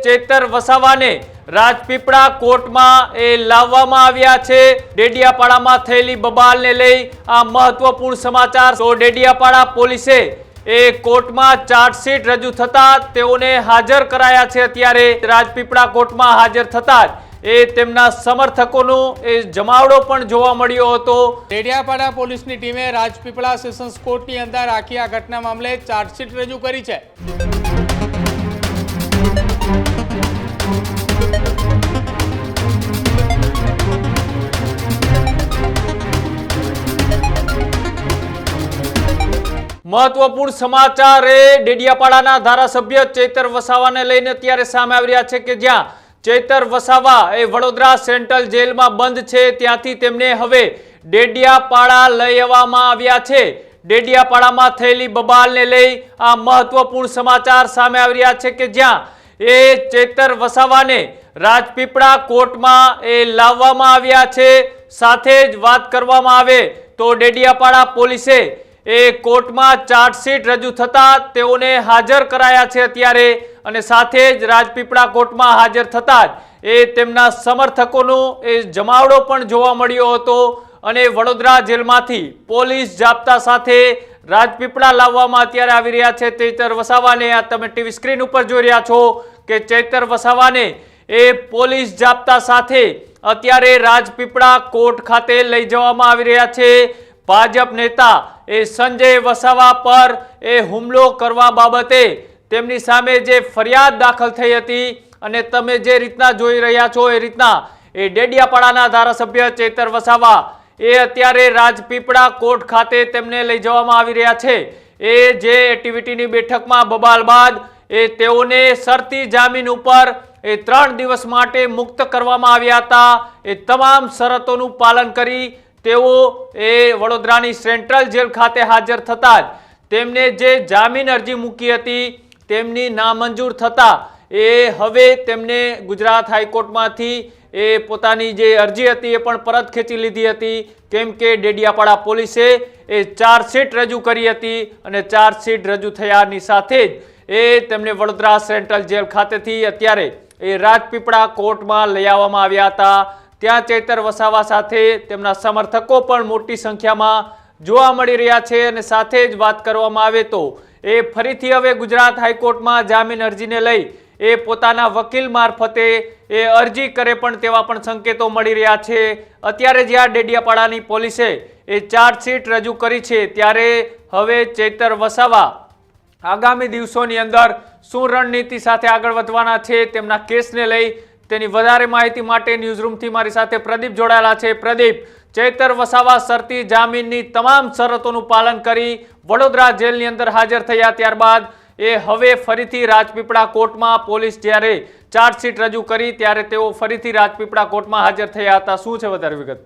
ચેતર વસાવાને રાજપીપળા કોર્ટમાં લાવવામાં આવ્યા છે। ડેડિયાપાડામાં થયેલી બબાલને લઈ આ મહત્વપૂર્ણ સમાચાર। તો ડેડિયાપાડા પોલીસે કોર્ટમાં ચાર્જશીટ રજૂ થતા તેઓને હાજર કરાયા છે। અત્યારે રાજપીપળા કોર્ટમાં હાજર થતા તેમના સમર્થકોનો જમાવડો પણ જોવા મળ્યો હતો। ડેડિયાપાડા પોલીસની ટીમે રાજપીપળા સેશન્સ કોર્ટની અંદર આખી આ ઘટના મામલે ચાર્જશીટ રજૂ કરી છે। મહત્વપૂર્ણ સમાચાર ડેડિયાપાડાના ધારાસભ્ય ચેતર વસાવાને લઈને અત્યારે સામે આવી રહ્યા છે કે જ્યાં ચેતર વસાવા વડોદરા સેન્ટ્રલ જેલમાં બંધ છે, ત્યાંથી તેમને હવે ડેડિયાપાડા લઈ આવવામાં આવ્યા છે। ડેડિયાપાડામાં થયેલી બબાલને લઈ આ મહત્વપૂર્ણ સમાચાર સામે આવી રહ્યા છે કે જ્યાં ચેતર વસાવાને રાજપીપળા કોર્ટમાં લાવવામાં આવ્યા છે। સાથે જ વાત કરવામાં આવે તો ડેડિયાપાડા પોલીસે કોર્ટમાં ચાર્જશીટ રજૂ થતા તેઓને હાજર કરાયા છે અત્યારે, અને સાથે જ રાજપીપળા કોર્ટમાં હાજર થતા જ તેમના સમર્થકોનો જમાવડો પણ જોવા મળ્યો હતો। અને વડોદરા જેલમાંથી પોલીસ જાપ્તા સાથે રાજપીપળા લાવવામાં અત્યારે આવી રહ્યા છે ચેતર વસાવાને। આ તમે ટીવી સ્ક્રીન ઉપર જોઈ રહ્યા છો કે ચેતર વસાવાને પોલીસ જાપ્તા સાથે અત્યારે રાજપીપળા કોર્ટ ખાતે લઈ જવામાં આવી રહ્યા છે। ભાજપ નેતા સંજય વસાવા પર હુમલો કરવા બાબતે તેમની સામે જે ફરિયાદ દાખલ થઈ હતી અને તમે જે રીતના જોઈ રહ્યા છો એ રીતના ડેડિયાપાડાના ધારાસભ્ય ચેતર વસાવા અત્યારે રાજપીપળા કોર્ટ ખાતે તેમને લઈ જવામાં આવી રહ્યા છે। જે એક્ટિવિટીની બેઠકમાં બબાલ બાદ તેઓને શરતી જામીન ઉપર 3 દિવસ માટે મુક્ત કરવામાં આવ્યા હતા। તમામ શરતોનું પાલન કરી તેઓ વડોદરાની સેન્ટ્રલ જેલ ખાતે હાજર થતા જ તેમને જે જામીન અરજી મૂકી હતી તેમની નામંજૂર થતા હવે તેમને ગુજરાત હાઈકોર્ટમાંથી પોતાની જે અરજી હતી એ પણ પરત ખેંચી લીધી હતી, કેમ કે ડેડિયાપાડા પોલીસે ચાર્જશીટ રજૂ કરી હતી અને ચાર્જશીટ રજૂ થયાની સાથે જ તેમને વડોદરા સેન્ટ્રલ જેલ ખાતેથી અત્યારે રાજપીપળા કોર્ટમાં લઈ આવવામાં આવ્યા હતા। ત્યાં ચેતર વસાવા સાથે તેમના સમર્થકો પણ મોટી સંખ્યામાં જોવા મળી રહ્યા છે। અને સાથે જ વાત કરવામાં આવે તો ફરીથી હવે ગુજરાત હાઈકોર્ટમાં જામીન અરજીને લઈ પોતાના વકીલ મારફતે અરજી કરે પણ તેવા પણ સંકેતો મળી રહ્યા છે। અત્યારે જ્યાં ડેડિયાપાડાની પોલીસે ચાર્જશીટ રજૂ કરી છે ત્યારે હવે ચેતર વસાવા આગામી દિવસોની અંદર શું રણનીતિ સાથે આગળ વધવાના છે તેમના કેસને લઈ તેની વધારે માહિતી માટે ન્યૂઝરૂમથી મારી સાથે પ્રદીપ જોડાયેલા છે। પ્રદીપ, ચેતર વસાવા શરતી જામીનની તમામ શરતોનું પાલન કરી વડોદરા જેલની અંદર હાજર થયા, ત્યારબાદ હવે ફરીથી રાજપીપળા કોર્ટમાં પોલીસ જ્યારે ચાર્જશીટ રજૂ કરી ત્યારે તેઓ ફરીથી રાજપીપળા કોર્ટમાં હાજર થયા હતા। શું છે વધારે વિગત?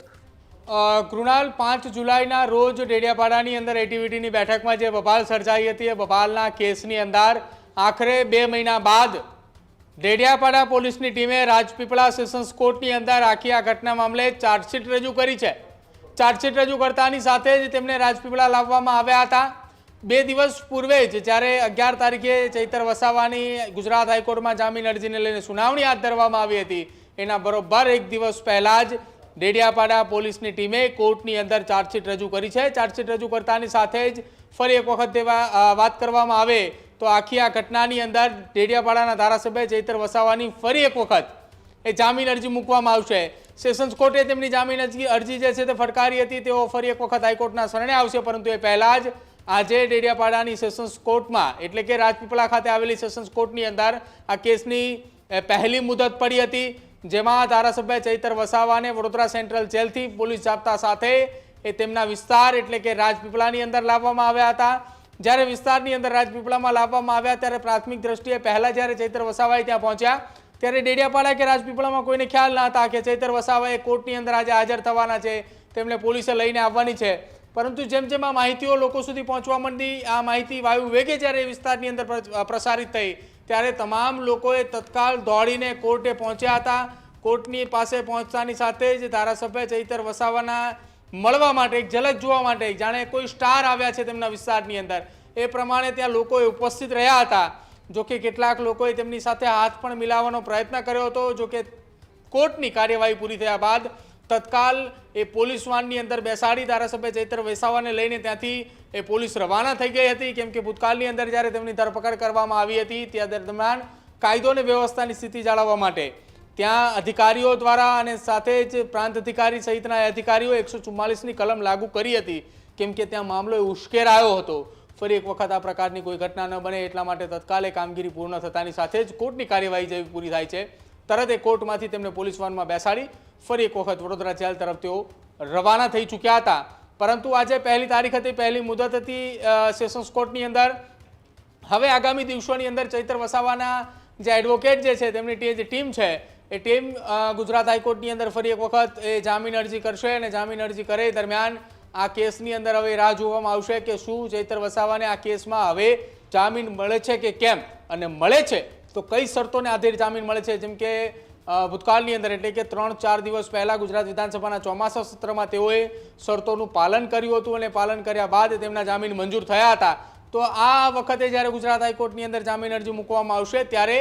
કૃણાલ, 5 જુલાઈના રોજ ડેડિયાપાડાની અંદર એક્ટિવિટીની બેઠકમાં જે બબાલ સર્જાઈ હતી એ બબાલના કેસની અંદર આખરે 2 મહિના બાદ ડેડિયાપાડા પોલીસની ટીમે રાજપીપળા સેશન્સ કોર્ટની અંદર આખી આ ઘટના મામલે ચાર્જશીટ રજૂ કરી છે। ચાર્જશીટ રજૂ કરતાની સાથે જ તેમને રાજપીપળા લાવવામાં આવ્યા હતા। 2 દિવસ પૂર્વે જ જ્યારે 11 તારીખે ચેતર વસાવાની ગુજરાત હાઈકોર્ટમાં જામીન અરજીને લઈને સુનાવણી હાથ ધરવામાં આવી હતી, એના બરોબર 1 દિવસ પહેલા જ ડેડિયાપાડા પોલીસની ટીમે કોર્ટની અંદર ચાર્જશીટ રજૂ કરી છે। ચાર્જશીટ રજૂ કરતાની સાથે જ ફરી એક વખત વાત કરવામાં આવે તો આખી આ ઘટનાની અંદર ડેડિયાપાડાના ધારાસભ્ય ચેતર વસાવાની ફરી એક વખત જામીન અરજી મૂકવામાં આવશે। સેશન્સ કોર્ટે તેમની જામીન અરજી જે છે તે ફટકારી હતી, તેઓ ફરી એક વખત હાઈકોર્ટના શરણે આવશે, પરંતુ એ પહેલાં જ આજે ડેડિયાપાડાની સેશન્સ કોર્ટમાં એટલે કે રાજપીપળા ખાતે આવેલી સેશન્સ કોર્ટની અંદર આ કેસની પહેલી મુદત પડી હતી, જેમાં ધારાસભ્ય ચેતર વસાવાને વડોદરા સેન્ટ્રલ જેલથી પોલીસ જાપ્તા સાથે તેમના વિસ્તાર એટલે કે રાજપીપળાની અંદર લાવવામાં આવ્યા હતા। જ્યારે વિસ્તારની અંદર રાજપીપળામાં લાવવામાં આવ્યા ત્યારે પ્રાથમિક દ્રષ્ટિએ પહેલા જ્યારે ચેતર વસાવા ત્યાં પહોંચ્યા ત્યારે ડેડિયાપાડા કે રાજપીપળામાં કોઈને ખ્યાલ ન હતા કે ચેતર વસાવા કોર્ટની અંદર આજે હાજર થવાના છે, તેમને પોલીસે લઈને આવવાની છે। પરંતુ જેમ જેમ આ માહિતીઓ લોકો સુધી પહોંચવા માંડી, આ માહિતી વાયુ વેગે જ્યારે વિસ્તારની અંદર પ્રસારિત થઈ ત્યારે તમામ લોકોએ તત્કાલ દોડીને કોર્ટે પહોંચ્યા હતા। કોર્ટની પાસે પહોંચતાની સાથે જ ધારાસભ્ય ચેતર વસાવાના મળવા માટે, એક ઝલક જોવા માટે, જાણે કોઈ સ્ટાર આવ્યા છે તેમના વિસ્તારની અંદર, એ પ્રમાણે ત્યાં લોકો ઉપસ્થિત રહ્યા હતા। જો કે કેટલાક લોકોએ તેમની સાથે હાથ પણ મિલાવવાનો પ્રયત્ન કર્યો હતો. જો કે કોર્ટની કાર્યવાહી પૂરી થયા બાદ તત્કાલ એ પોલીસ વાનની અંદર બેસાડી ધારાસભ્ય ચૈતર વસાવાને લઈને ત્યાંથી એ પોલીસ રવાના થઈ ગઈ હતી. કેમ કે ભૂતકાળની અંદર જ્યારે તેમની ધરપકડ કરવામાં આવી હતી ત્યાં દરમિયાન કાયદો અને વ્યવસ્થાની સ્થિતિ જાળવવા માટે ત્યાં અધિકારીઓ દ્વારા અને સાથે જ પ્રાંત અધિકારી સહિતના અધિકારીઓ 144ની કલમ લાગુ કરી હતી. કેમ કે ત્યાં મામલો ઉશ્કેરાયો હતો. ફરી એક વખત આ પ્રકારની કોઈ ઘટના ન બને એટલા માટે તત્કાલે કામગીરી પૂર્ણ થતાની સાથે જ કોર્ટની કાર્યવાહી જેવી પૂરી થાય છે તરત એ કોર્ટમાંથી તેમને પોલીસ વાનમાં બેસાડી ફરી એક વખત વડોદરા જેલ તરફ તેઓ રવાના થઈ ચૂક્યા હતા. પરંતુ આજે પહેલી તારીખ હતી, પહેલી મુદત હતી સેશન્સ કોર્ટની અંદર. હવે આગામી દિવસોની અંદર ચૈતર વસાવાના જે એડવોકેટ જે છે તેમની જે ટીમ છે એ ટીમ ગુજરાત હાઈકોર્ટની અંદર ફરી એક વખત એ જામીન અરજી કરશે અને જામીન અરજી કરે દરમિયાન આ કેસની અંદર હવે રાહ જોવામાં આવશે કે શું ચૈતર વસાવાને આ કેસમાં હવે જામીન મળે છે કે કેમ, અને મળે છે તો કઈ શરતોને આધારે જામીન મળે છે. જેમ કે ભૂતકાળની અંદર એટલે કે 3-4 દિવસ પહેલા ગુજરાત વિધાનસભાના ચોમાસા સત્રમાં તેઓએ શરતોનું પાલન કર્યું હતું અને પાલન કર્યા બાદ તેમના જામીન મંજૂર થયા હતા. તો આ વખતે જ્યારે ગુજરાત હાઈકોર્ટની અંદર જામીન અરજી મૂકવામાં આવશે ત્યારે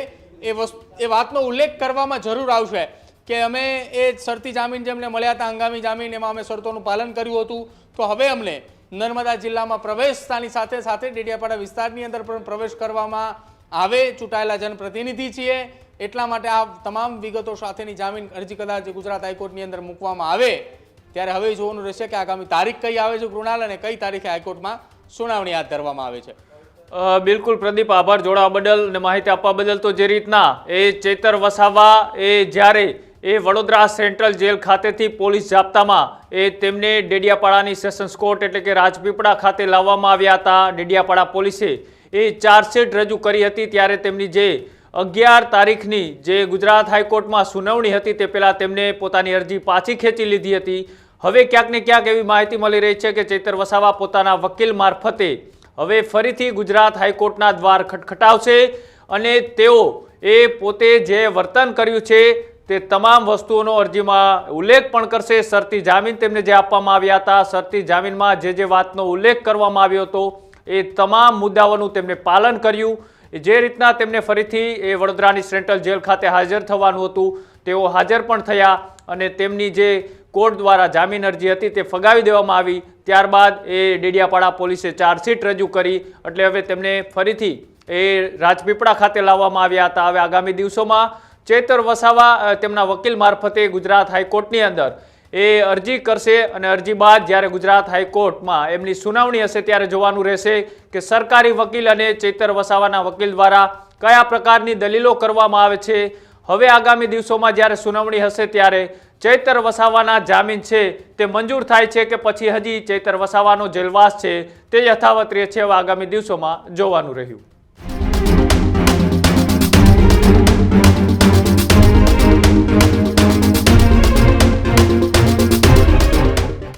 એ વાતનો ઉલ્લેખ કરવામાં જરૂર આવશે કે અમે એ શરતી જામીન જેમને મળ્યા હતા હંગામી જામીન એમાં અમે શરતોનું પાલન કર્યું હતું. તો હવે અમને નર્મદા જિલ્લામાં પ્રવેશતાની સાથે સાથે ડેડિયાપાડા વિસ્તારની અંદર પણ પ્રવેશ કરવામાં આવે. ચૂંટાયેલા જનપ્રતિનિધિ છીએ એટલા માટે આ તમામ વિગતો સાથેની જામીન અરજી કદાચ ગુજરાત હાઈકોર્ટની અંદર મૂકવામાં આવે ત્યારે હવે જોવાનું રહેશે કે આગામી તારીખ કઈ આવે છે કૃણાલ, અને કઈ તારીખે હાઈકોર્ટમાં સુનાવણી હાથ ધરવામાં આવે છે. બિલકુલ પ્રદીપ, આભાર જોડાવા બદલ અને માહિતી આપવા બદલ. તો જે રીતના એ ચૈતર વસાવા એ જ્યારે એ વડોદરા સેન્ટ્રલ જેલ ખાતેથી પોલીસ જાપ્તામાં એ તેમને ડેડિયાપાડાની સેશન્સ કોર્ટ એટલે કે રાજપીપળા ખાતે લાવવામાં આવ્યા હતા. ડેડિયાપાડા પોલીસે એ ચાર્જશીટ રજૂ કરી હતી ત્યારે તેમની જે 11 તારીખની જે ગુજરાત હાઈકોર્ટમાં સુનાવણી હતી તે પહેલાં તેમને પોતાની અરજી પાછી ખેંચી લીધી હતી. હવે ક્યાંક ને ક્યાંક એવી માહિતી મળી રહી છે કે ચૈતર વસાવા પોતાના વકીલ મારફતે હવે ફરીથી ગુજરાત હાઈકોર્ટના દ્વાર ખટખટાવશે અને તેઓ એ પોતે જે વર્તન કર્યું છે તે તમામ વસ્તુઓનો અરજીમાં ઉલ્લેખ પણ કરશે. શરતી જામીન તેમને જે આપવામાં આવ્યા હતા, શરતી જામીનમાં જે વાતનો ઉલ્લેખ કરવામાં આવ્યો હતો એ તમામ મુદ્દાઓનું તેમણે પાલન કર્યું. જે રીતના તેમને ફરીથી એ વડોદરાની સેન્ટ્રલ જેલ ખાતે હાજર થવાનું હતું તેઓ હાજર પણ થયા અને તેમની જે કોર્ટ દ્વારા જામીન અરજી હતી તે ફગાવી દેવામાં આવી. ત્યારબાદ એ ડેડિયાપાડા પોલીસે ચાર્જશીટ રજૂ કરી એટલે હવે તેમને ફરીથી એ રાજપીપળા ખાતે લાવવામાં આવ્યા હતા. હવે આગામી દિવસોમાં ચૈતર વસાવા તેમના વકીલ મારફતે ગુજરાત હાઈકોર્ટની અંદર એ અરજી કરશે અને અરજી બાદ જ્યારે ગુજરાત હાઈકોર્ટમાં એમની સુનાવણી હશે ત્યારે જોવાનું રહેશે કે સરકારી વકીલ અને ચૈતર વસાવાના વકીલ દ્વારા કયા પ્રકારની દલીલો કરવામાં આવે છે. હવે આગામી દિવસોમાં જ્યારે સુનાવણી હશે ત્યારે ચૈતર વસાવાના જામીન છે તે મંજૂર થાય છે કે પછી હજી ચૈતર વસાવાનો જેલવાસ છે તે યથાવત રહે છે. હવે આગામી દિવસોમાં જોવાનું રહ્યું.